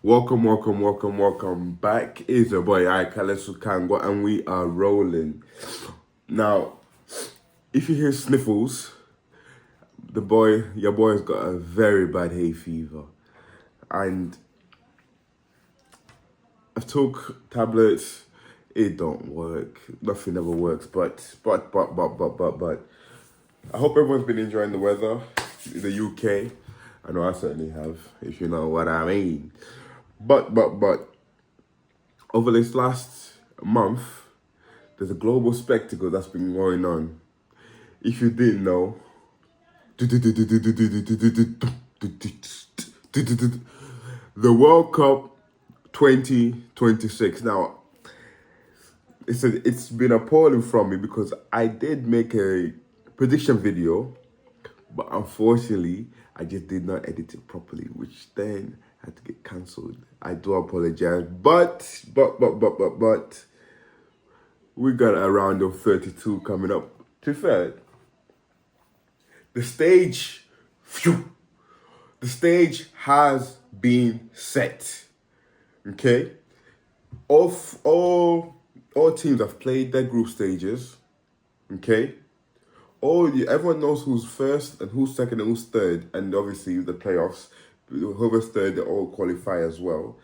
Welcome back. It's your boy Kalesu Kangwa and we are rolling. Now, if you hear sniffles, your boy's got a very bad hay fever. And I took tablets, it don't work. Nothing ever works. But I hope everyone's been enjoying the weather in the UK. I know I certainly have, if you know what I mean. But over this last month, there's a global spectacle that's been going on. If you didn't know, the World Cup 2026. Now, it's been appalling from me because I did make a prediction video, but unfortunately, I just did not edit it properly, which then had to get cancelled. I do apologize, but we got a round of 32 coming up. To be fair, the stage, phew, the stage has been set. Okay, all teams have played their group stages. Okay, everyone knows who's first and who's second and who's third, and obviously the playoffs. Whoever's third, they all qualify as well.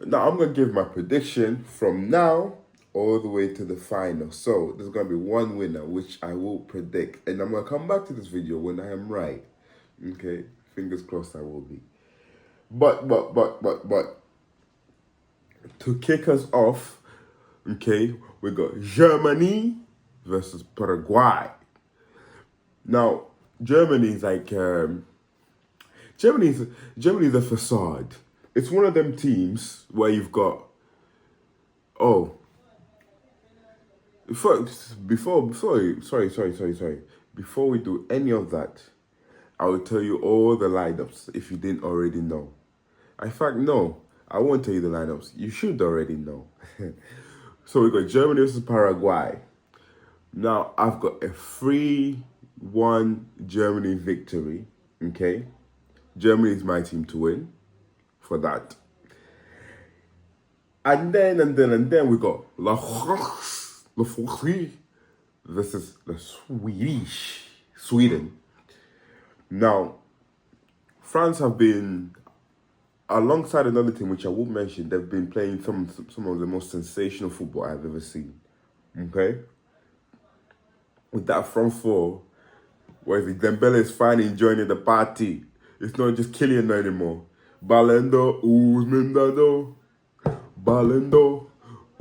Now I'm gonna give my prediction from now all the way to the final. So there's gonna be one winner, which I will predict, and I'm gonna come back to this video when I am right. Okay, fingers crossed I will be. But to kick us off, okay, we got Germany versus Paraguay. Now Germany is like Germany's a facade. It's one of them teams where you've got before we do any of that, I will tell you all the lineups if you didn't already know. In fact, no, I won't tell you the lineups. You should already know. So we got Germany versus Paraguay. Now I've got a 3-1 Germany victory. Okay, Germany is my team to win for that. And then we got La France versus the Sweden. Now, France have been, alongside another team which I will mention, they've been playing some of the most sensational football I've ever seen. Okay, with that front four, where Dembele is finally joining the party. It's not just Kylian anymore. Balendo, Uzmendado, Balendo,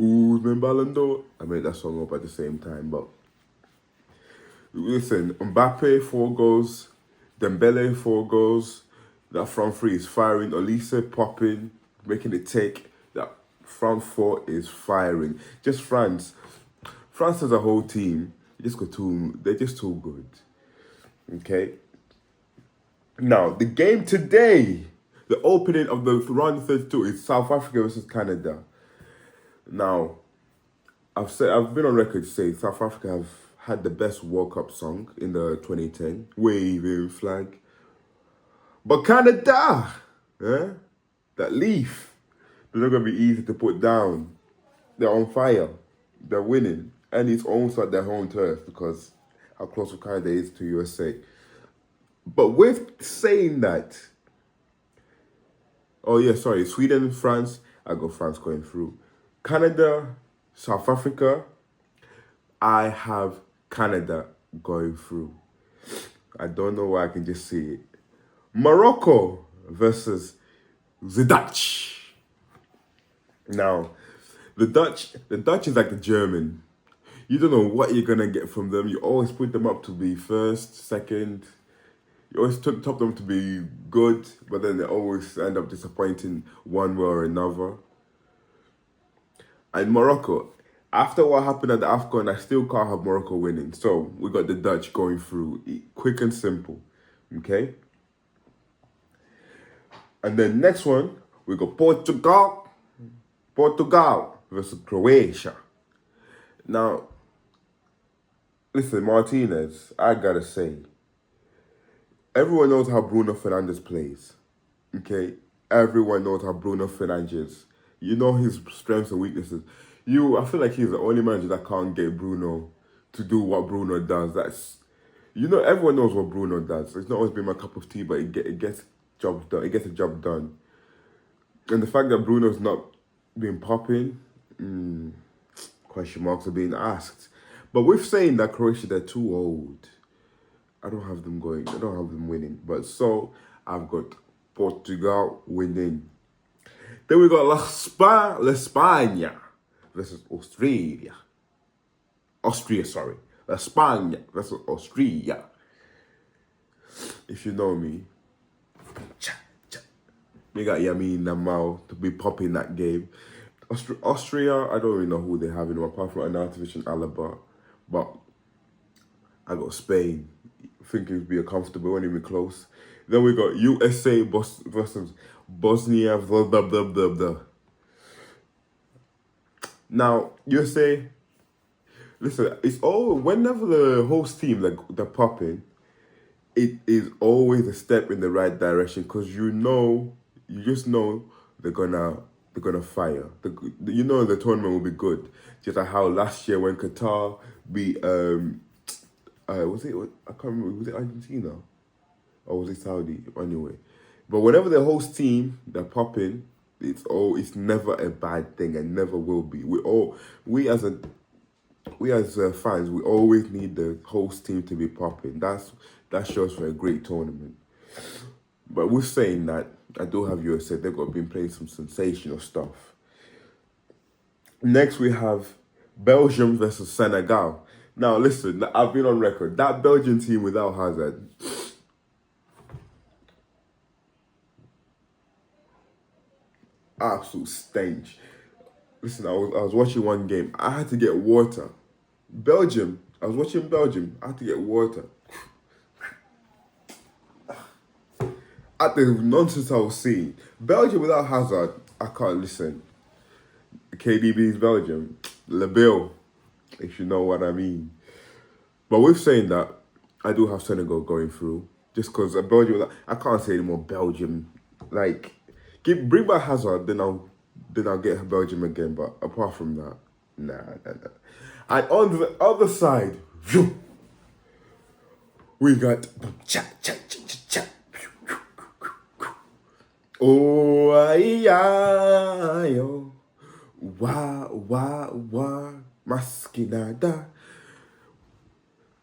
Uzmen Balendo. I made that song up at the same time, but listen, Mbappe 4 goals, Dembele 4 goals. That front three is firing. Olise popping, making it take. That front four is firing. Just France. France as a whole team, they're just too good. Okay. Now, the game today, the opening of the round of 32 is South Africa versus Canada. Now, I've been on record to say South Africa have had the best World Cup song in the 2010, Waving Flag. But Canada, that leaf, they're not going to be easy to put down. They're on fire. They're winning. And it's almost like their home turf because how close Canada is to USA. But with saying that, Sweden, France, I got France going through. Canada, South Africa, I have Canada going through. I don't know why I can just see it. Morocco versus the Dutch. Now, the Dutch is like the German. You don't know what you're gonna get from them. You always put them up to be first, second. You always top them to be good, but then they always end up disappointing one way or another. And Morocco, after what happened at the AFCON, I still can't have Morocco winning. So we got the Dutch going through, quick and simple. Okay? And then next one, we got Portugal versus Croatia. Now, listen, Martinez, I gotta say, everyone knows how Bruno Fernandes plays. Okay? everyone knows how Bruno Fernandes is. You know his strengths and weaknesses. I feel like he's the only manager that can't get Bruno to do what Bruno does. Everyone knows what Bruno does. It's not always been my cup of tea, but it gets jobs done. It gets the job done. And the fact that Bruno's not been popping, question marks are being asked. But with saying that Croatia, they're too old. I don't have them going. I don't have them winning. But so I've got Portugal winning. Then we got La España versus Australia. Austria, sorry. La España versus Austria. If you know me, we got Yamin Namal to be popping that game. Austria, I don't really know who they have in them apart from Arnautovic and Alaba. But I got Spain. I think it would be a comfortable, won't even close. Then we got USA versus Bosnia. Blah, blah, blah, blah, blah. Now, USA, listen, it's all whenever the host team they're popping, it is always a step in the right direction because you just know they're gonna fire. You know the tournament will be good. Just like how last year when Qatar beat I can't remember, was it Argentina? Or was it Saudi? Anyway. But whenever the host team they're popping, it's never a bad thing and never will be. We as fans, we always need the host team to be popping. That shows for a great tournament. But with saying that, I do have USA. They've been playing some sensational stuff. Next we have Belgium versus Senegal. Now listen, I've been on record. That Belgian team without Hazard, absolute stench. Listen, I was watching one game. I had to get water. I was watching Belgium. I had to get water. At the nonsense I was seeing. Belgium without Hazard, I can't listen. KDB's Belgium. LeBille, if you know what I mean. But with saying that, I do have Senegal going through. Just because Belgium, I can't say anymore Belgium. Bring back Hazard, then I'll get Belgium again. But apart from that, nah. And on the other side, we got oh yo, wa maskinada.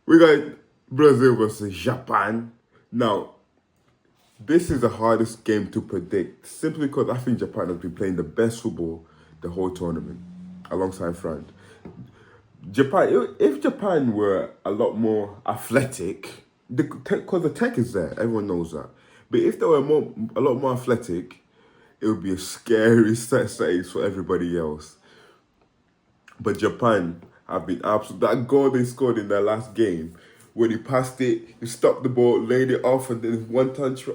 We got Brazil versus Japan. Now, this is the hardest game to predict simply because I think Japan has been playing the best football the whole tournament alongside France. If Japan were a lot more athletic, because the tech is there, everyone knows that. But if they were a lot more athletic, it would be a scary set for everybody else. But Japan have been absolute. That goal they scored in their last game, when he passed it, he stopped the ball, laid it off, and then one touch.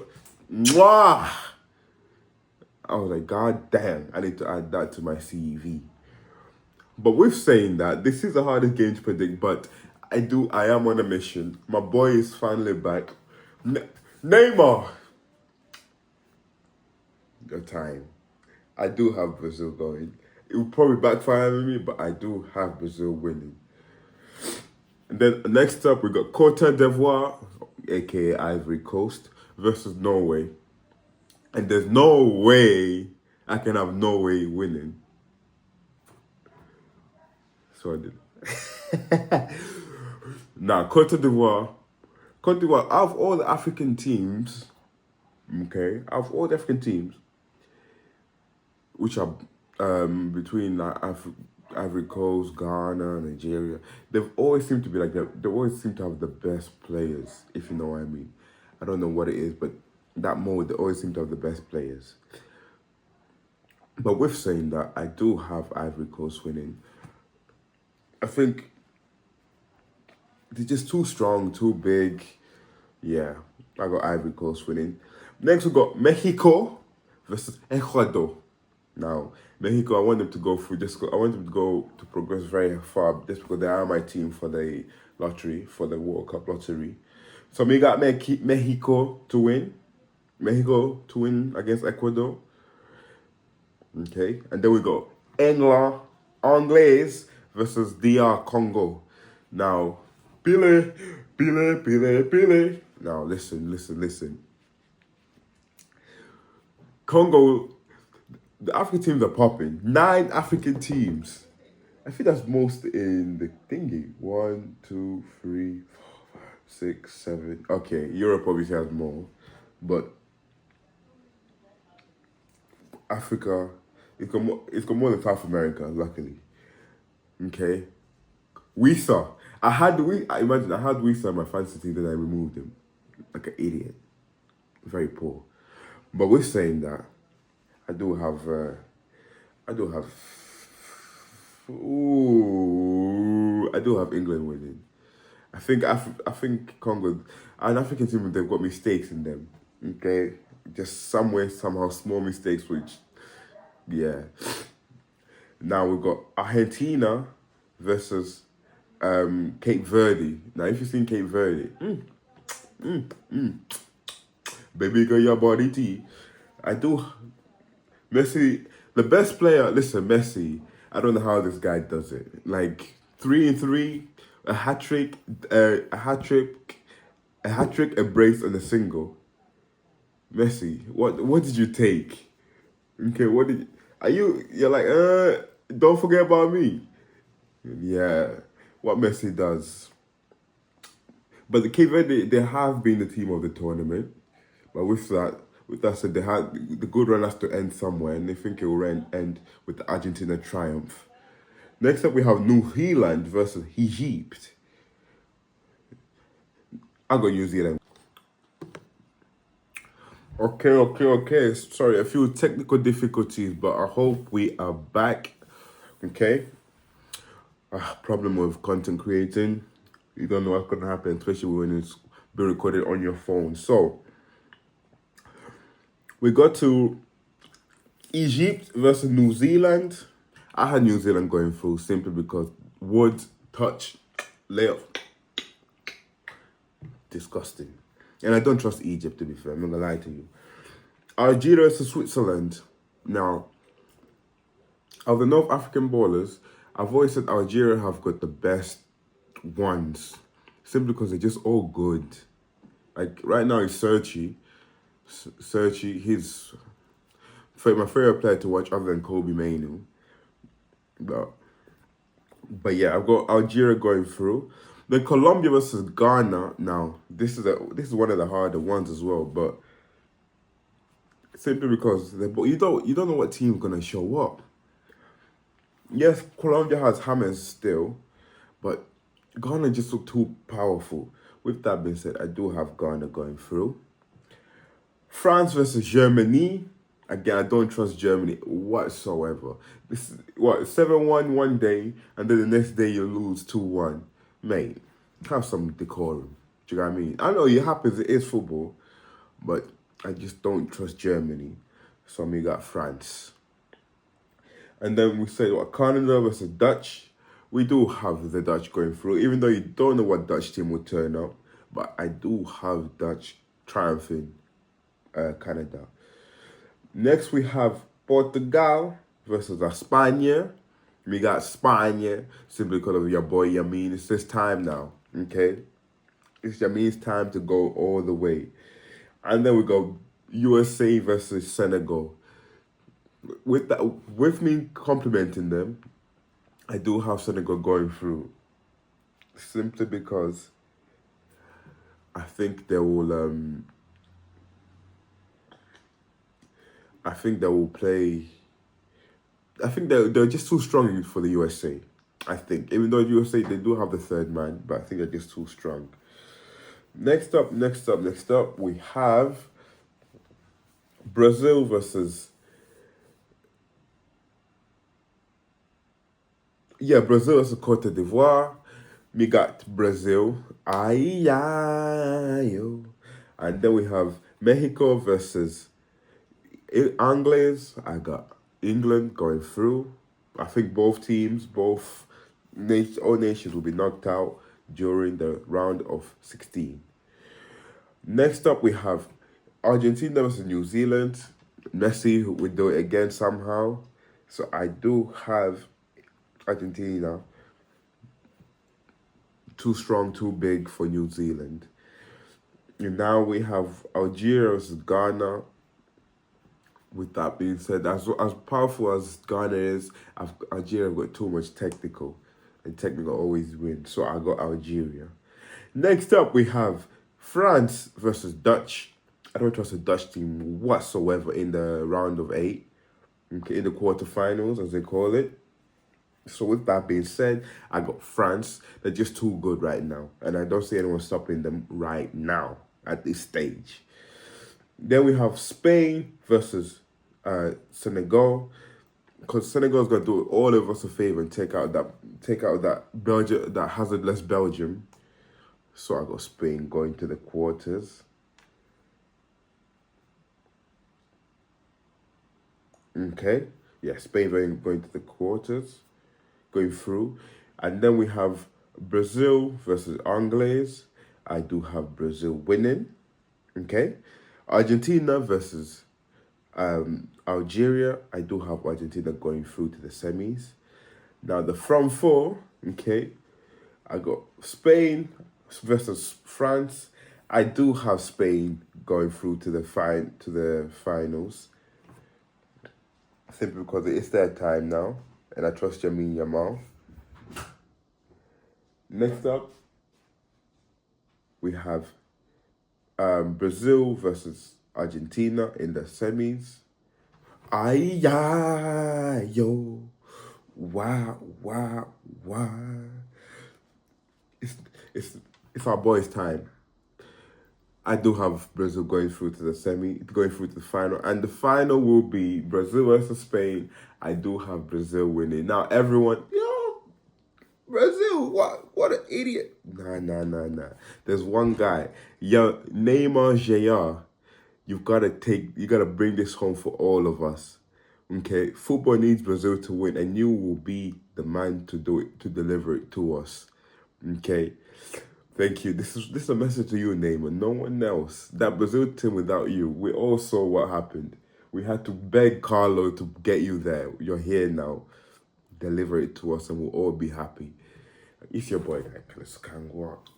Mwah! I was like, God damn, I need to add that to my CV. But with saying that, this is the hardest game to predict, but I am on a mission. My boy is finally back. Neymar! Your time. I do have Brazil going. It will probably backfire on me, but I do have Brazil winning. And then next up, we got Cote d'Ivoire, aka Ivory Coast, versus Norway. And there's no way I can have Norway winning. So I did. Now, Cote d'Ivoire, out of all the African teams, which are between Ivory Coast, Ghana, Nigeria, they always seem to have the best players, if you know what I mean. I don't know what it is, but that mode, they always seem to have the best players. But with saying that, I do have Ivory Coast winning. I think they're just too strong, too big. Yeah, I got Ivory Coast winning. Next, we got Mexico versus Ecuador. Now, Mexico, I want them to go through. I want them to progress very far, just because they are my team for the lottery, for the World Cup lottery. So we got Mexico to win. Mexico to win against Ecuador. Okay, and then we got England, Anglaise versus DR Congo. Now, Pile, Pile. Now, listen. Congo, the African teams are popping. 9 African teams. I think that's most in the thingy. 1, 2, 3, 4, 5, 6, 7. Okay, Europe obviously has more, but Africa, it's got more than South America, luckily. Okay. Wisa. I imagine I had Wisa in my fantasy team, then I removed him. Like an idiot. Very poor. But we're saying that I do have I do have England winning. I think Congo, an African team, they've got mistakes in them. Okay, just somewhere somehow small mistakes, which yeah. Now we've got Argentina versus Cape Verde. Now if you've seen Cape Verde, baby girl, your body tea. I do Messi, the best player. Listen, Messi. I don't know how this guy does it. Like 3-3, a hat trick, a brace, and a single. Messi, what did you take? Okay, what did are you? You're like, don't forget about me. Yeah, what Messi does. But the Cape Verde, they have been the team of the tournament. But with that said, they had the good run has to end somewhere, and they think it will end with the Argentina triumph. Next up, we have New Zealand versus Egypt. I got New Zealand. Okay. Sorry, a few technical difficulties, but I hope we are back. Okay. Problem with content creating. You don't know what's gonna happen, especially when it's being recorded on your phone. So we got to Egypt versus New Zealand. I had New Zealand going through simply because wood, touch, layup, disgusting. And I don't trust Egypt, to be fair. I'm not gonna lie to you. Algeria versus Switzerland. Now, of the North African ballers, I've always said Algeria have got the best ones. Simply because they're just all good. Like, right now, it's Serchi. He's my favorite player to watch other than Kobe Mainoo. But yeah, I've got Algeria going through. Then Colombia versus Ghana. Now, this is one of the harder ones as well, but simply because you don't know what team's gonna show up. Yes, Colombia has hammers still, but Ghana just look too powerful. With that being said, I do have Ghana going through. France versus Germany. Again, I don't trust Germany whatsoever. This is 7-1 one day, and then the next day you lose 2-1. Mate, have some decorum. Do you know what I mean? I know it happens, it is football, but I just don't trust Germany. So we got France. And then we say Canada versus Dutch. We do have the Dutch going through, even though you don't know what Dutch team will turn up. But I do have Dutch triumphing Canada. Next, we have Portugal versus España. We got España simply because of your boy Yamin. It's his time now, okay? It's Yamin's time to go all the way. And then we go USA versus Senegal. With me complimenting them, I do have Senegal going through. Simply because I think they will play. I think they're just too strong for the USA. I think, even though the USA they do have the third man, but I think they're just too strong. Next up, we have Brazil versus Cote d'Ivoire. We got Brazil, yo. And then we have Mexico versus Anglaise. I got England going through. I think both teams, all nations will be knocked out during the round of 16. Next up, we have Argentina versus New Zealand. Messi would do it again somehow. So I do have Argentina too strong, too big for New Zealand. And now we have Algeria versus Ghana. With that being said, as powerful as Ghana is, Algeria have got too much technical, and technical always wins. So I got Algeria. Next up, we have France versus Dutch. I don't trust the Dutch team whatsoever in the round of 8, okay, in the quarterfinals, as they call it. So with that being said, I got France. They're just too good right now, and I don't see anyone stopping them right now at this stage. Then we have Spain versus Senegal, because Senegal's gonna do all of us a favor and take out that Belgium, that hazardless Belgium. So I got Spain going to the quarters. Okay, yeah, Spain going to the quarters, going through, and then we have Brazil versus Anglaise. I do have Brazil winning. Okay, Argentina versus Algeria. I do have Argentina going through to the semis. Now the front four. Okay, I got Spain versus France. I do have Spain going through to the finals. Simply because it is their time now, and I trust Lamine Yamal. Next up, we have Brazil versus Argentina in the semis. Ay, ya, yo. Wow, wow, wow. It's, it's our boys' time. I do have Brazil going through to the final, and the final will be Brazil versus Spain. I do have Brazil winning. Now, everyone, Brazil, what an idiot. Nah. There's one guy, Neymar Jr. You gotta bring this home for all of us. Okay, football needs Brazil to win, and you will be the man to do it, to deliver it to us. Okay, thank you. This is a message to you, Neymar. No one else. That Brazil team without you, we all saw what happened. We had to beg Carlo to get you there. You're here now. Deliver it to us, and we'll all be happy. It's your boy, guy. Can go out.